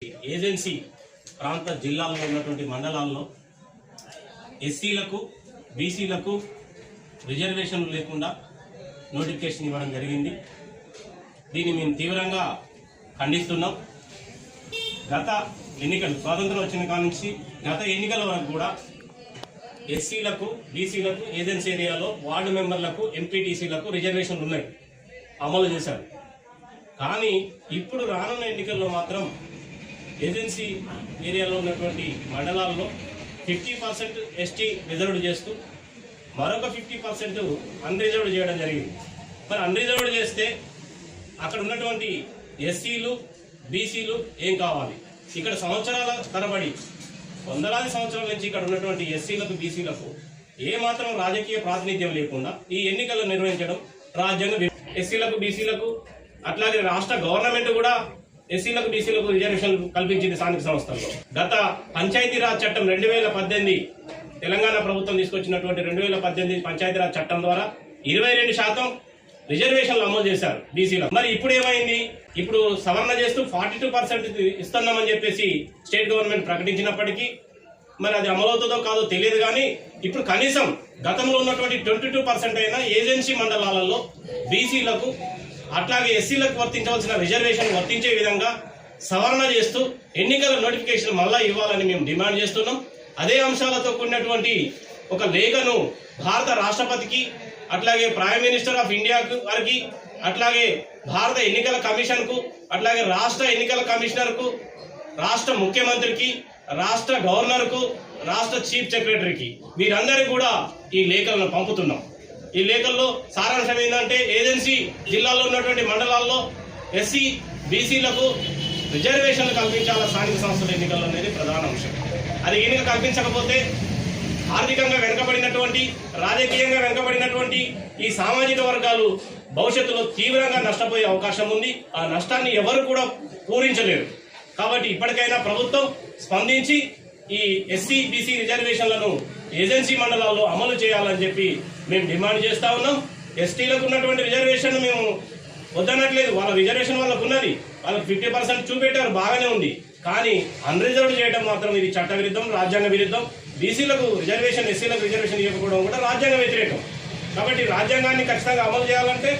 Agency ప్రాంత జిల్లాల్లో ఉన్నటువంటి మండలాల్లో ఎస్సీలకు బీసీలకు రిజర్వేషన్లు లేకుండా నోటిఫికేషన్ ఇవ్వడం జరిగింది. దీన్ని మేము తీవ్రంగా ఖండిస్తున్నాం. గత ఎన్నికలు స్వాతంత్రం వచ్చిన కాడ నుంచి గత ఎన్నికల వరకు కూడా ఎస్సీలకు బీసీలకు ఏజెన్సీ ఏరియాలో వార్డు మెంబర్లకు ఎంపీటీసీలకు రిజర్వేషన్లు ఉన్నాయి, అమలు చేశారు. కానీ ఇప్పుడు రానున్న ఎన్నికల్లో మాత్రం ఏజెన్సీ ఏరియాలో ఉన్నటువంటి మండలాల్లో 50% ఎస్టీ రిజర్వ్డ్ చేస్తూ మరొక 50% అన్రిజర్వ్డ్ చేయడం జరిగింది. మరి అన్రిజర్వ్డ్ చేస్తే అక్కడ ఉన్నటువంటి ఎస్సీలు బీసీలు ఏం కావాలి? ఇక్కడ సంవత్సరాల తరబడి వందలాది సంవత్సరాల నుంచి ఇక్కడ ఉన్నటువంటి ఎస్సీలకు బీసీలకు ఏమాత్రం రాజకీయ ప్రాతినిధ్యం లేకుండా ఈ ఎన్నికలు నిర్వహించడం రాజ్యాంగ ఎస్సీలకు బీసీలకు అట్లాగే రాష్ట్ర గవర్నమెంట్ కూడా ఎస్సీలకు బీసీలకు రిజర్వేషన్ కల్పించింది. స్థానిక సంస్థల్లో గత పంచాయతీరాజ్ చట్టం 2018 తెలంగాణ ప్రభుత్వం తీసుకొచ్చినటువంటి 2018 పంచాయతీరాజ్ చట్టం ద్వారా 22% రిజర్వేషన్లు అమలు చేశారు బీసీలకు. మరి ఇప్పుడు ఏమైంది? ఇప్పుడు సవరణ చేస్తూ 42% ఇస్తున్నామని చెప్పేసి స్టేట్ గవర్నమెంట్ ప్రకటించినప్పటికీ మరి అది అమలవుతుందో కాదో తెలియదు. కానీ ఇప్పుడు కనీసం గతంలో ఉన్నటువంటి 22% అయినా ఏజెన్సీ మండలాలలో బీసీలకు అట్లాగే ఎస్సీలకు వర్తించవలసిన రిజర్వేషన్ వర్తించే విధంగా సవరణ చేస్తూ ఎన్నికల నోటిఫికేషన్ మళ్ళా ఇవ్వాలని మేము డిమాండ్ చేస్తున్నాం. అదే అంశాలతో కూడినటువంటి ఒక లేఖను భారత రాష్ట్రపతికి, అట్లాగే ప్రైమ్ మినిస్టర్ ఆఫ్ ఇండియాకు వారికి, అట్లాగే భారత ఎన్నికల కమిషన్కు, అట్లాగే రాష్ట్ర ఎన్నికల కమిషనర్కు, రాష్ట్ర ముఖ్యమంత్రికి, రాష్ట్ర గవర్నర్కు, రాష్ట్ర చీఫ్ సెక్రటరీకి వీరందరికీ కూడా ఈ లేఖలను పంపుతున్నాం. ఈ లేఖల్లో సారాంశం ఏంటంటే ఏజెన్సీ జిల్లాలో ఉన్నటువంటి మండలాల్లో ఎస్సీ బీసీలకు రిజర్వేషన్లు కల్పించాల స్థానిక సంస్థల ఎన్నికల్లో అనేది ప్రధాన అంశం. అది ఎన్నిక కల్పించకపోతే ఆర్థికంగా వెనుకబడినటువంటి రాజకీయంగా వెనుకబడినటువంటి ఈ సామాజిక వర్గాలు భవిష్యత్తులో తీవ్రంగా నష్టపోయే అవకాశం ఉంది. ఆ నష్టాన్ని ఎవరు కూడా పూరించలేరు. కాబట్టి ఇప్పటికైనా ప్రభుత్వం స్పందించి ఈ ఎస్సీ బీసీ రిజర్వేషన్లను ఏజెన్సీ మండలాల్లో అమలు చేయాలని చెప్పి మేము డిమాండ్ చేస్తా ఉన్నాం. ఎస్టీలకు ఉన్నటువంటి రిజర్వేషన్ మేము వద్దనట్లేదు, వాళ్ళ రిజర్వేషన్ వాళ్ళకు ఉన్నది, వాళ్ళకి 50% చూపెట్టారు, బాగానే ఉంది. కానీ అన్రిజర్వ్డ్ చేయడం మాత్రం ఇది చట్ట విరుద్ధం, రాజ్యాంగ విరుద్ధం. బీసీలకు రిజర్వేషన్ ఎస్సీలకు రిజర్వేషన్ ఇవ్వకపోవడం కూడా రాజ్యాంగ వ్యతిరేకం. కాబట్టి రాజ్యాంగాన్ని ఖచ్చితంగా అమలు చేయాలంటే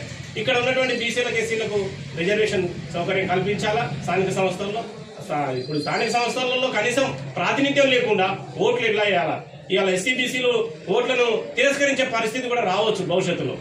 ఇక్కడ ఉన్నటువంటి బీసీలకు ఎస్సీలకు రిజర్వేషన్ సౌకర్యం కల్పించాలా స్థానిక సంస్థల్లో. ఇప్పుడు స్థానిక సంస్థలలో కనీసం ప్రాతినిధ్యం లేకుండా ఓట్లు ఎట్లా వేయాలా? ఇవాళ ఎస్సీ బీసీలు ఓట్లను తిరస్కరించే పరిస్థితి కూడా రావచ్చు భవిష్యత్తులో.